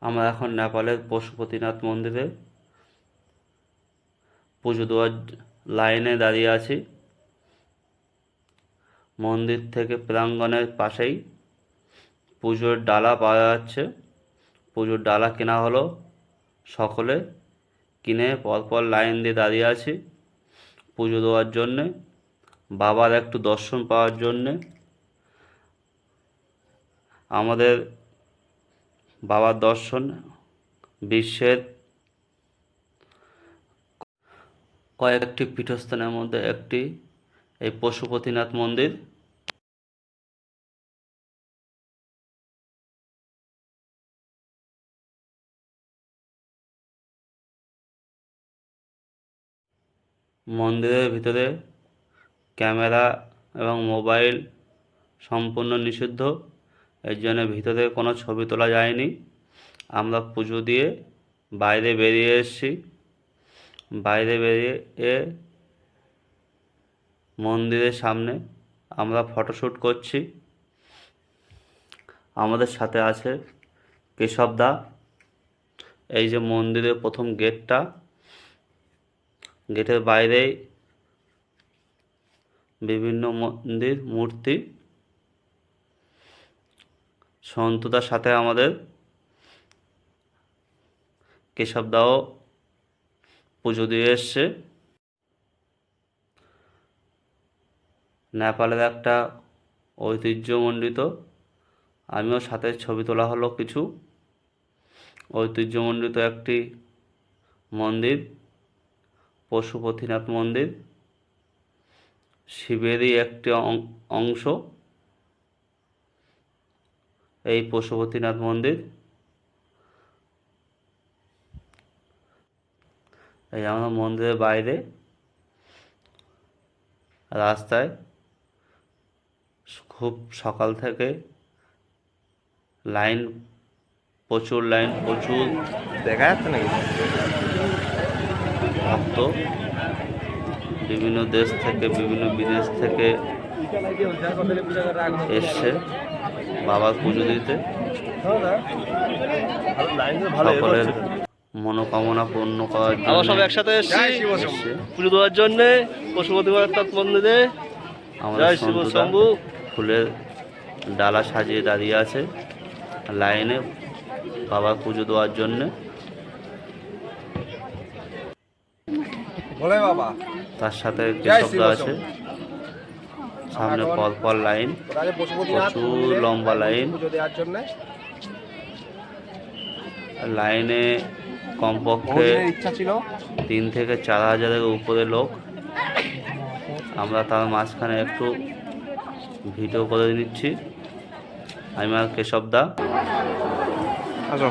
আমরা এখন নেপালের পশুপতিনাথ মন্দিরে পুজো দেওয়ার লাইনে দাঁড়িয়ে আছি। মন্দির থেকে প্রাঙ্গণের পাশেই পুজোর ডালা পাওয়া যাচ্ছে। পুজোর ডালা কেনা হলো, সকলে কিনে পরপর লাইন দিয়ে দাঁড়িয়ে আছি পুজো দেওয়ার জন্যে, বাবার একটু দর্শন পাওয়ার জন্যে। আমাদের বাবার দর্শন বিশ্বের কয়েকটি পীঠস্থানের মধ্যে একটি এই পশুপতিনাথ মন্দির। মন্দিরের ভিতরে ক্যামেরা এবং মোবাইল সম্পূর্ণ নিষিদ্ধ, এর জন্য ভিতরে কোনো ছবি তোলা যায়নি। আমরা পুজো দিয়ে বাইরে বেরিয়ে এসেছি। বাইরে বেরিয়ে মন্দিরের সামনে আমরা ফটোশ্যুট করছি। আমাদের সাথে আছে কেশবদা। এই যে মন্দিরের প্রথম গেটটা, গেটের বাইরেই বিভিন্ন মন্দির মূর্তি। সন্তুদার সাথে আমাদের কেশবদাও পুজো দিয়ে এসছে। নেপালের একটা ঐতিহ্যমণ্ডিত, আমিও সাথে ছবি তোলা হলো কিছু। ঐতিহ্যমণ্ডিত একটি মন্দির, পশুপতিনাথ মন্দির, শিবেরই একটি অংশ এই পশুপতিনাথ মন্দির। এই আমরা মন্দিরের বাইরে রাস্তায় খুব সকাল থেকে লাইন, প্রচুর লাইন, প্রচুর দেখা যাচ্ছে নাকি ভক্ত বিভিন্ন দেশ থেকে, বিভিন্ন বিদেশ থেকে এসছে বাবার পুজো দিতে। সকলের মনোকামনা পূর্ণ করার জন্য আমরা সব একসাথে এসেছি পুজো দেওয়ার জন্যে পশুপতিনাথ মন্দিরে। আমাদের শম্ভু ফুলের ডালা সাজিয়ে দাঁড়িয়ে আছে লাইনে বাবার পুজো দেওয়ার জন্যে। তার সাথে কেশবদা আছে, সামনে পরপর লাইন, প্রচুর লম্বা লাইন। লাইনে কমপক্ষে 3 থেকে 4 হাজারের উপরে লোক। আমরা তার মাঝখানে একটু ভিডিও করে নিচ্ছি, আমি আর কেশবদা। আসো